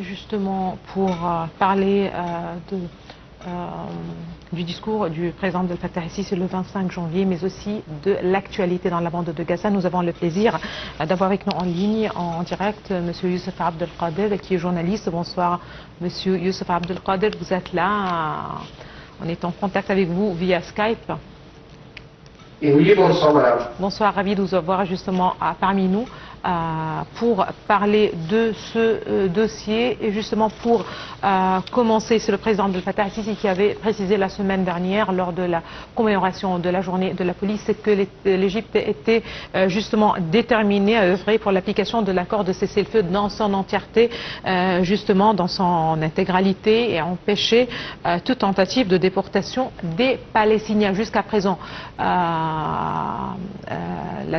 justement pour parler du discours du président Abdel Fattah el-Sisi le 25 janvier, mais aussi de l'actualité dans la bande de Gaza. Nous avons le plaisir d'avoir avec nous en ligne, en direct, M. Youssef Abdelkader, qui est journaliste. Bonsoir, M. Youssef Abdelkader. Vous êtes là, on est en contact avec vous via Skype. Oui, bonsoir, madame. Bonsoir, ravi de vous avoir justement parmi nous pour parler de ce dossier et justement pour commencer, c'est le président Abdel Fattah el-Sisi qui avait précisé la semaine dernière lors de la commémoration de la journée de la police que l'Égypte était justement déterminée à œuvrer pour l'application de l'accord de cessez-le-feu dans son entièreté, justement dans son intégralité, et empêcher toute tentative de déportation des Palestiniens. Jusqu'à présent, la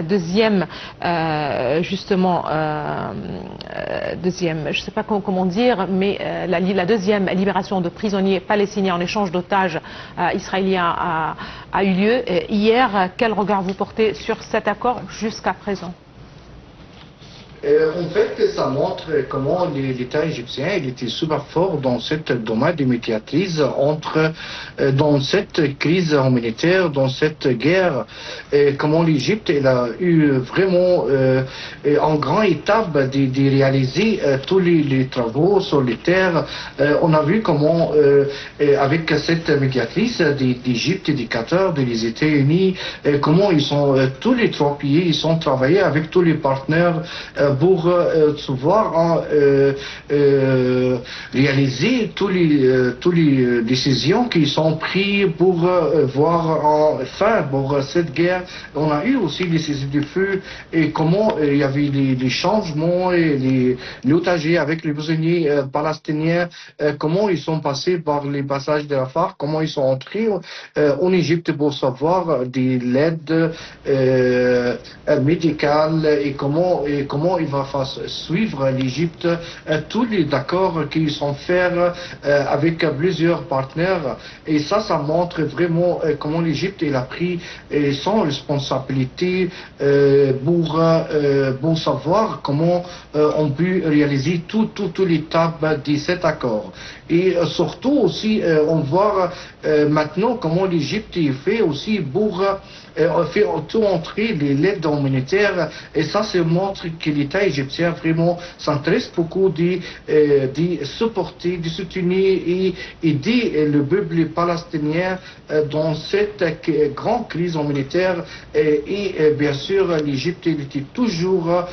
deuxième justement deuxième, je ne sais pas comment dire, mais la deuxième libération de prisonniers palestiniens en échange d'otages israéliens a eu lieu hier. Quel regard vous portez sur cet accord jusqu'à présent? En fait, ça montre comment l'État égyptien il était super fort dans cette domaine de médiatrice dans cette crise humanitaire, dans cette guerre, comment l'Égypte a eu vraiment en grande étape de réaliser tous les travaux sur les terres. On a vu comment, avec cette médiatrice d'Égypte, du Qatar, des États-Unis, comment ils sont, tous les trois pays, ils ont travaillé avec tous les partenaires pour pouvoir réaliser toutes les décisions qui sont prises pour voir fin pour cette guerre. On a eu aussi les cessez-le-feu et comment il y avait les changements et les otages avec les prisonniers palestiniens, comment ils sont passés par les passages de Rafah, comment ils sont entrés en Égypte pour savoir de l'aide médicale et comment il va suivre l'Égypte tous les accords qui sont faits avec plusieurs partenaires. Et ça montre vraiment comment l'Égypte a pris son responsabilité pour savoir comment on peut réaliser toute l'étape de cet accord. Et surtout aussi, on voit maintenant comment l'Égypte fait aussi pour fait tout entrer l'aide humanitaire, et ça montre que l'État égyptien vraiment s'intéresse beaucoup de supporter, de soutenir et aider le peuple palestinien dans cette grande crise humanitaire. Et bien sûr, l'Égypte était toujours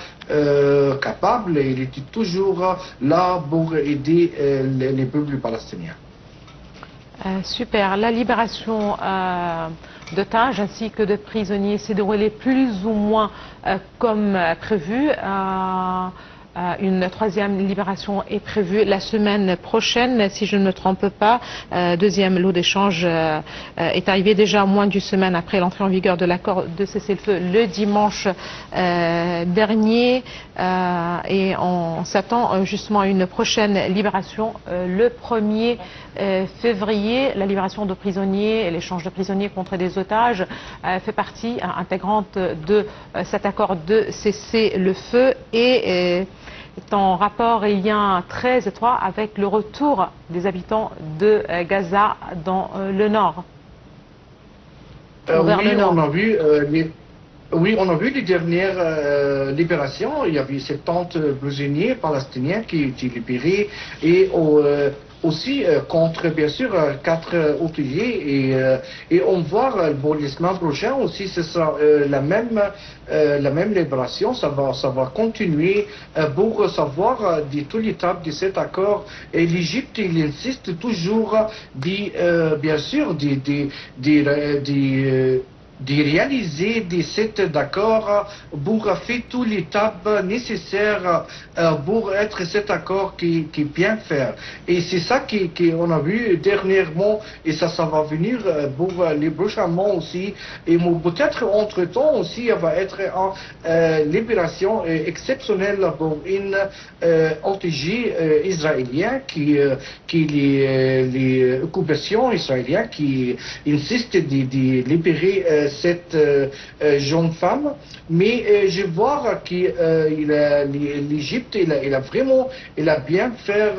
capable, il était toujours là pour aider les peuples palestiniens. Super. La libération d'otages ainsi que de prisonniers s'est déroulée plus ou moins comme prévu. Une troisième libération est prévue la semaine prochaine, si je ne me trompe pas. Deuxième lot d'échange est arrivé déjà moins d'une semaine après l'entrée en vigueur de l'accord de cessez-le-feu le dimanche dernier. Et on s'attend justement à une prochaine libération le 1er février. La libération de prisonniers et l'échange de prisonniers contre des otages fait partie intégrante de cet accord de cessez-le-feu et est en rapport et lien très étroit avec le retour des habitants de Gaza dans le nord. Vers le nord. On a vu les dernières libérations. Il y avait 70 prisonniers palestiniens qui étaient libérés et aussi contre bien sûr 4 otages et on voit pour les semaines prochaines aussi ce sera la même libération, ça va continuer pour savoir de toute l'étape de cet accord. Et l'Égypte il insiste toujours bien sûr de réaliser cet accord pour faire toute l'étape nécessaire pour être cet accord qui est bien fait. Et c'est ça qu'on a vu dernièrement et ça va venir pour les prochains mois aussi. Et peut-être entre-temps aussi, il va être une libération exceptionnelle pour une otage israélien qui les occupations israéliennes qui insistent de libérer cette jeune femme. Mais je vois que l'Égypte, il a bien fait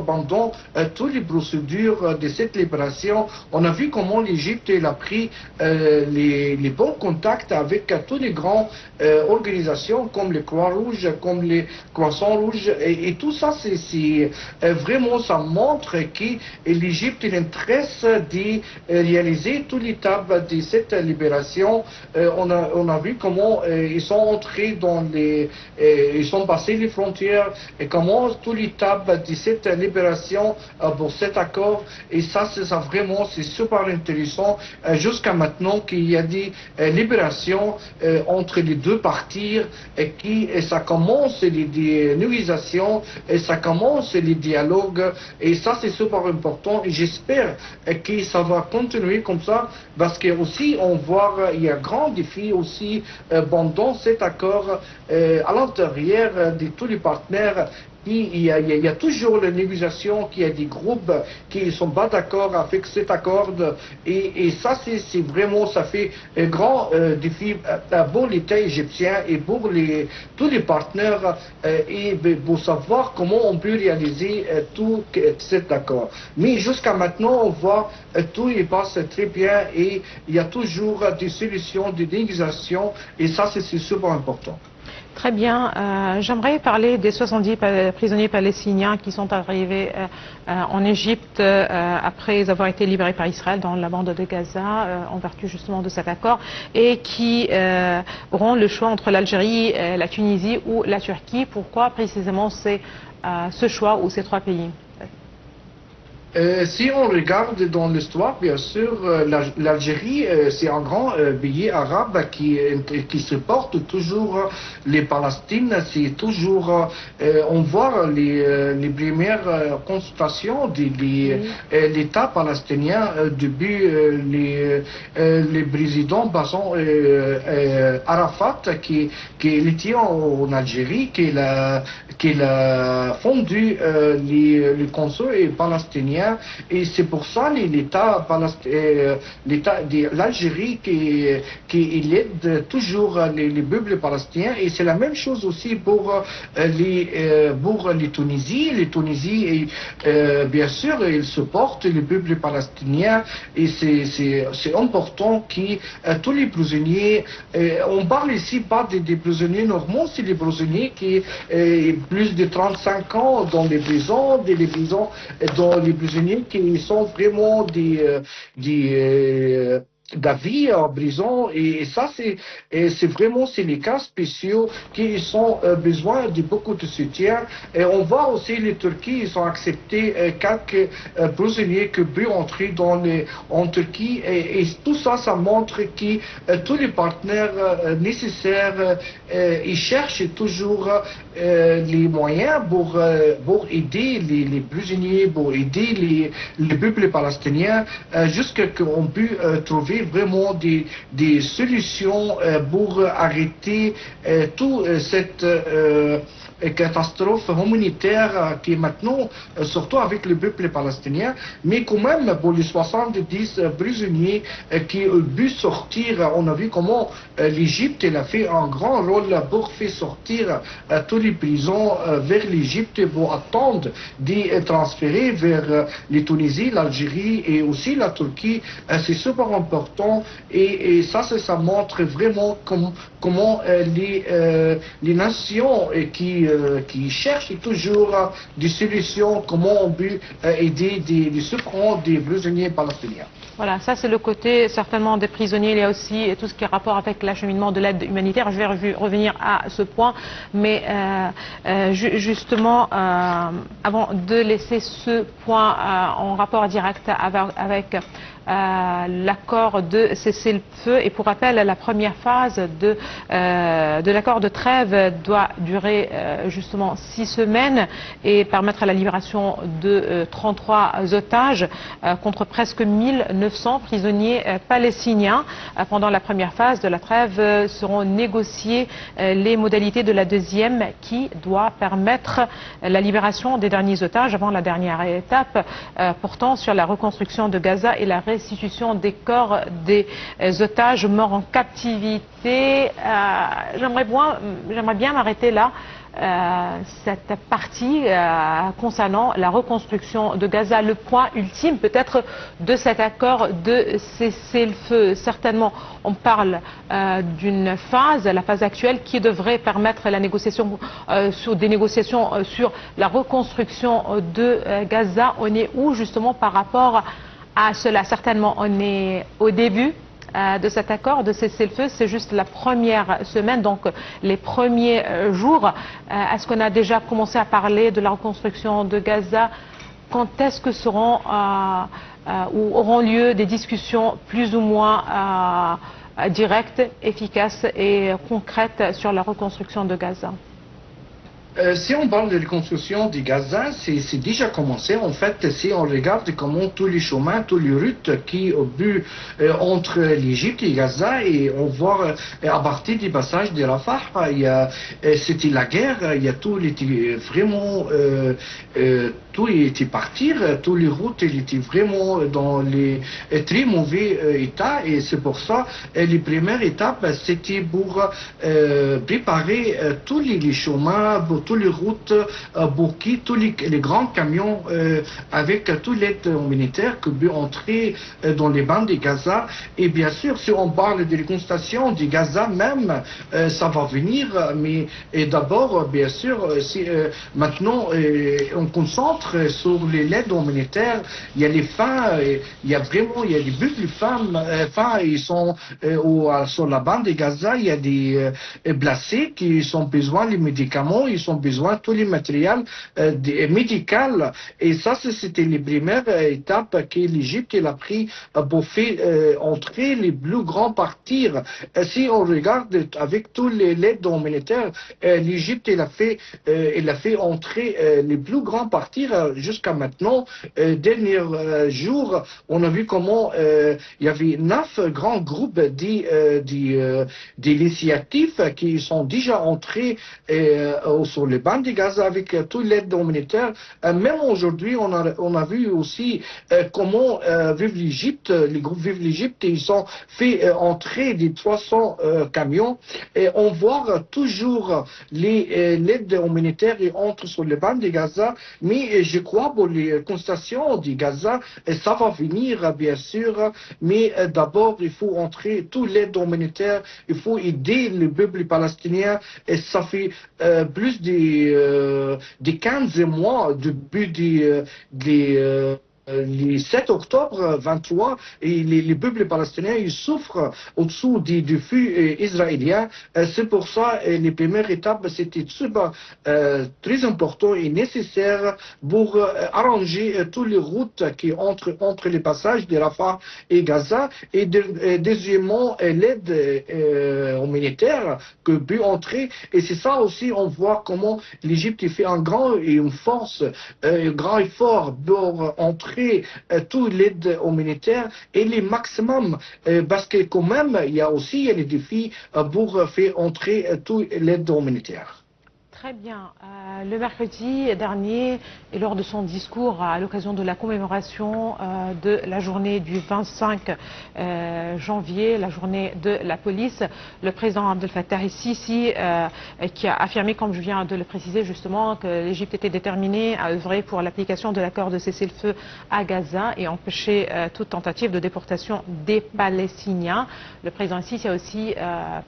pendant toutes les procédures de cette libération. On a vu comment l'Égypte a pris les bons contacts avec toutes les grandes organisations comme les Croix-Rouges, comme les Croissants-Rouges. Et tout ça, c'est vraiment, ça montre que l'Égypte intéresse de réaliser toute l'étape de cette libération. On a vu comment ils sont entrés ils sont passés les frontières et comment toute l'étape de cette libération pour cet accord. Et ça, vraiment, c'est super intéressant jusqu'à maintenant qu'il y a des libérations entre les deux parties et ça commence les négociations et ça commence les dialogues et ça c'est super important et j'espère que ça va continuer comme ça parce que aussi on voit il y a un grand défi aussi pendant cet accord à l'intérieur de tous les partenaires. Il y a toujours les négociations, qu'il y a des groupes qui ne sont pas d'accord avec cet accord et ça c'est vraiment, ça fait un grand défi pour l'État égyptien et pour tous les partenaires et pour savoir comment on peut réaliser tout cet accord. Mais jusqu'à maintenant on voit tout il passe très bien et il y a toujours des solutions, des négociations et ça c'est super important. Très bien. J'aimerais parler des 70 prisonniers palestiniens qui sont arrivés en Égypte après avoir été libérés par Israël dans la bande de Gaza en vertu justement de cet accord et qui auront le choix entre l'Algérie, la Tunisie ou la Turquie. Pourquoi précisément c'est ce choix ou ces trois pays? Si on regarde dans l'histoire, bien sûr, l'Algérie, c'est un grand pays arabe qui supporte toujours les Palestines. C'est toujours, on voit les premières consultations de l'État palestinien depuis les présidents basant Arafat qui était en Algérie, qui a fondé le conseil palestinien. Et c'est pour ça l'État de l'Algérie qui aide toujours les peuples palestiniens. Et c'est la même chose aussi pour les Tunisiens. Les Tunisiens, bien sûr, ils supportent les peuples palestiniens. Et c'est important que tous les prisonniers, on parle ici pas des prisonniers normaux, c'est les prisonniers qui plus de 35 ans dans les prisons, dans les prisonniers qui sont vraiment d'avis en prison et ça c'est vraiment les cas spéciaux qui ont besoin de beaucoup de soutien et on voit aussi les Turquies ils ont accepté quelques prisonniers qui peuvent entrer en Turquie et tout ça montre que tous les partenaires nécessaires ils cherchent toujours les moyens pour aider les prisonniers, pour aider les peuples palestiniens jusqu'à qu'on puisse trouver vraiment des solutions pour arrêter toute cette catastrophe humanitaire qui est maintenant, surtout avec le peuple palestinien, mais quand même pour les 70 prisonniers qui ont pu sortir, on a vu comment l'Égypte a fait un grand rôle pour faire sortir tous les prisons vers l'Égypte pour attendre de transférer vers les Tunisie, l'Algérie et aussi la Turquie. C'est super important et ça montre vraiment comment les nations qui cherchent toujours des solutions, comment on peut aider les souffrants des prisonniers palestiniens. Voilà, ça c'est le côté certainement des prisonniers. Il y a aussi tout ce qui est rapport avec l'acheminement de l'aide humanitaire. Je vais revenir à ce point, mais justement, avant de laisser ce point en rapport direct avec l'accord de cessez-le-feu, et pour rappel, la première phase de l'accord de trêve doit durer justement 6 semaines et permettre la libération de 33 otages contre presque 1900 prisonniers palestiniens. Pendant la première phase de la trêve seront négociées les modalités de la deuxième qui doit permettre la libération des derniers otages avant la dernière étape portant sur la reconstruction de Gaza et la restitution des corps des otages morts en captivité. J'aimerais bien m'arrêter là. Cette partie concernant la reconstruction de Gaza, le point ultime peut-être de cet accord de cessez-le-feu. Certainement, on parle d'une phase, la phase actuelle, qui devrait permettre la négociation des négociations sur la reconstruction de Gaza. On est où justement par rapport à cela? Certainement, on est au début de cet accord de cessez-le-feu, c'est juste la première semaine, donc les premiers jours. Est-ce qu'on a déjà commencé à parler de la reconstruction de Gaza? Quand est-ce que seront ou auront lieu des discussions plus ou moins directes, efficaces et concrètes sur la reconstruction de Gaza? Si on parle de reconstruction de Gaza, c'est déjà commencé. En fait, si on regarde comment tous les chemins, toutes les routes qui ont bu entre l'Égypte et Gaza, et on voit à partir du passage de Rafah, c'était la guerre, il y a tout était vraiment, tout était parti, toutes les routes étaient vraiment dans les très mauvais état, et c'est pour ça les premières étapes c'était pour préparer tous les chemins, toutes les routes, pour qui tous les grands camions avec toute l'aide humanitaire qui peut entrer dans les bandes de Gaza. Et bien sûr, si on parle de reconstruction de Gaza même, ça va venir, mais d'abord, bien sûr, si maintenant on concentre sur l'aide humanitaire, il y a les femmes, il y a vraiment, il y a des buts de femmes, ils sont sur la bande de Gaza, il y a des blessés qui ont besoin des médicaments, ils ont besoin de tous les matériels médicaux. Et ça, c'était les premières étapes que l'Égypte a pris pour faire entrer les plus grands partir. Si on regarde avec tous les aides humanitaires, l'Égypte a fait entrer les plus grands partir jusqu'à maintenant. Dernier jour, on a vu comment il y avait 9 grands groupes d'initiatives qui sont déjà entrés sur les bandes de Gaza avec toute l'aide humanitaire. Même aujourd'hui, on a vu aussi comment Vive l'Égypte, les groupes Vive l'Égypte, ils ont fait entrer des 300 camions, et on voit toujours l'aide humanitaire qui entre sur les bandes de Gaza. Mais je crois pour les constations de Gaza, ça va venir bien sûr, mais d'abord il faut entrer toute l'aide humanitaire, il faut aider le peuple palestinien, et ça fait plus de 15 mois depuis le 7 octobre 23, et les peuples palestiniens ils souffrent au-dessous du feu israélien. C'est pour ça les premières étapes c'était très important et nécessaire pour arranger toutes les routes qui entre les passages de Rafah et Gaza, et deuxièmement l'aide humanitaire que peut entrer. Et c'est ça aussi, on voit comment l'Égypte fait un grand et une force, un grand effort pour entrer toute l'aide humanitaire et les maximum, parce que quand même il y a des défis pour faire entrer toute l'aide humanitaire. Très bien. Le mercredi dernier, et lors de son discours à l'occasion de la commémoration de la journée du 25 janvier, la journée de la police, le président Abdel Fattah el-Sisi qui a affirmé, comme je viens de le préciser justement, que l'Égypte était déterminée à œuvrer pour l'application de l'accord de cessez-le-feu à Gaza et empêcher toute tentative de déportation des Palestiniens. Le président el-Sisi a aussi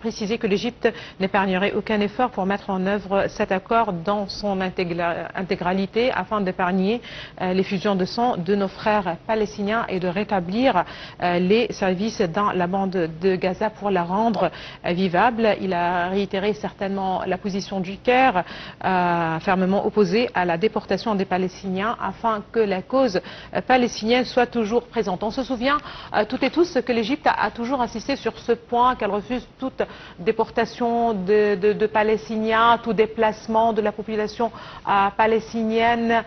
précisé que l'Égypte n'épargnerait aucun effort pour mettre en œuvre cet accord dans son intégralité afin d'épargner les fusions de sang de nos frères palestiniens et de rétablir les services dans la bande de Gaza pour la rendre vivable. Il a réitéré certainement la position du Caire, fermement opposée à la déportation des Palestiniens afin que la cause palestinienne soit toujours présente. On se souvient toutes et tous que l'Égypte a toujours insisté sur ce point, qu'elle refuse toute déportation de Palestiniens, tout déplacement de la population palestinienne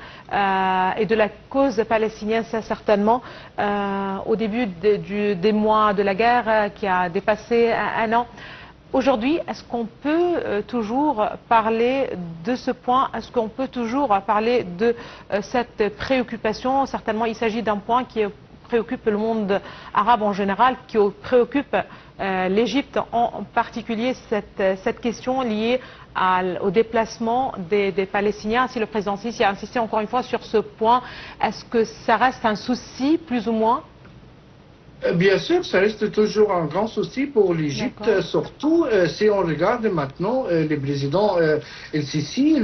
et de la cause palestinienne, certainement. Au début des mois de la guerre qui a dépassé un an. Aujourd'hui, est-ce qu'on peut toujours parler de ce point? Est-ce qu'on peut toujours parler de cette préoccupation? Certainement, il s'agit d'un point qui est préoccupe le monde arabe en général, qui préoccupe l'Égypte en particulier, cette question liée au déplacement des Palestiniens. Si le président Sisi a insisté encore une fois sur ce point, est-ce que ça reste un souci, plus ou moins? Bien sûr, ça reste toujours un grand souci pour l'Égypte, surtout si on regarde maintenant le président El-Sisi,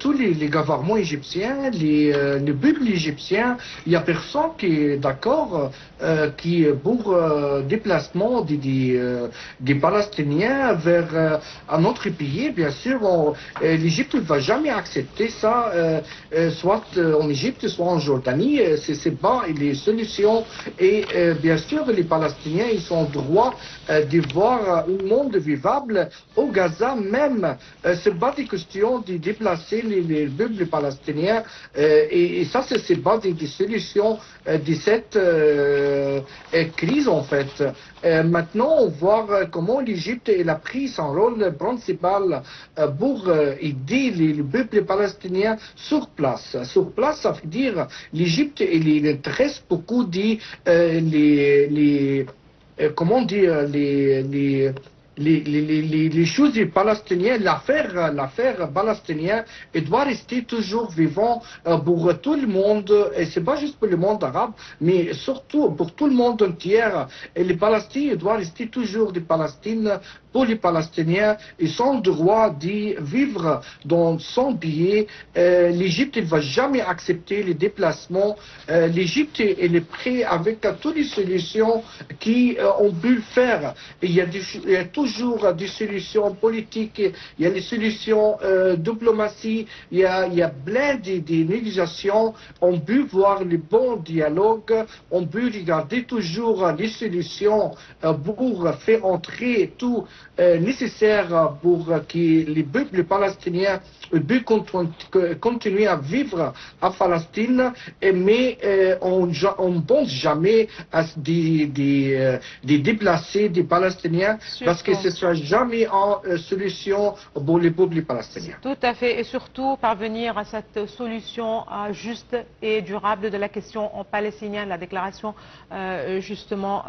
tous les gouvernements égyptiens, le peuple égyptien, il n'y a personne qui est d'accord pour déplacement des Palestiniens vers un autre pays. Bien sûr, l'Égypte ne va jamais accepter ça, soit en Égypte, soit en Jordanie. C'est pas les solutions. Et bien sûr, les Palestiniens, ils ont droit de voir un monde vivable au Gaza même. Ce n'est pas des questions de déplacer les peuples palestiniens. Et ça, c'est pas des solutions de cette crise, en fait. Maintenant, on voit comment l'Égypte a pris son rôle principal pour aider les peuples palestiniens sur place. Sur place, ça veut dire l'Égypte, il intéresse beaucoup comment dire, les choses palestiniennes, l'affaire palestinienne, elle doit rester toujours vivant pour tout le monde, et c'est pas juste pour le monde arabe, mais surtout pour tout le monde entier. Et les Palestiniens doivent rester toujours des Palestines pour les Palestiniens. Ils ont le droit de vivre dans son pays. L'Égypte ne va jamais accepter les déplacements. L'Égypte est prête avec toutes les solutions qu'on peut faire. Il y a toujours des solutions politiques, il y a des solutions diplomatie, il y a plein de négociations. On peut voir les bons dialogues, on peut regarder toujours les solutions pour faire entrer tout nécessaire pour que les peuples palestiniens puissent continuer à vivre à Palestine, mais on ne pense jamais à déplacer des Palestiniens parce que ce ne sera jamais une solution pour les peuples palestiniens. Tout à fait, et surtout parvenir à cette solution juste et durable de la question palestinienne, la déclaration justement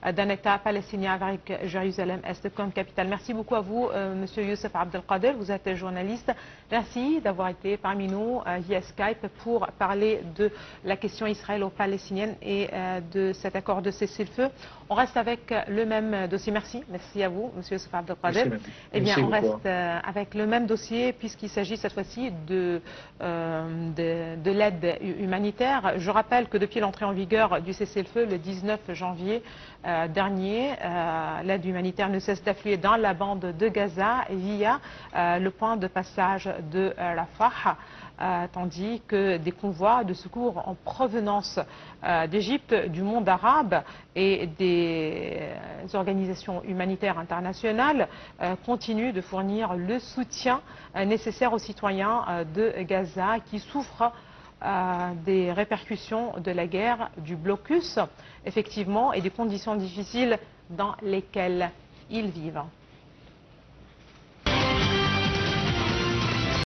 d'un État palestinien avec Jérusalem-Est comme capitale. Merci beaucoup à vous, Monsieur Youssef Abdelkader, vous êtes journaliste. Merci d'avoir été parmi nous via Skype pour parler de la question israélo-palestinienne et de cet accord de cessez-le-feu. On reste avec le même dossier. Merci à vous, Monsieur Youssef Abdelkader. Eh bien, on reste avec le même dossier puisqu'il s'agit cette fois-ci de l'aide humanitaire. Je rappelle que depuis l'entrée en vigueur du cessez-le-feu le 19 janvier dernier, l'aide humanitaire ne cesse d'affluer dans la bande de Gaza via le point de passage de Rafah, tandis que des convois de secours en provenance d'Égypte, du monde arabe et des organisations humanitaires internationales continuent de fournir le soutien nécessaire aux citoyens de Gaza qui souffrent des répercussions de la guerre, du blocus, effectivement, et des conditions difficiles dans lesquelles ils vivent.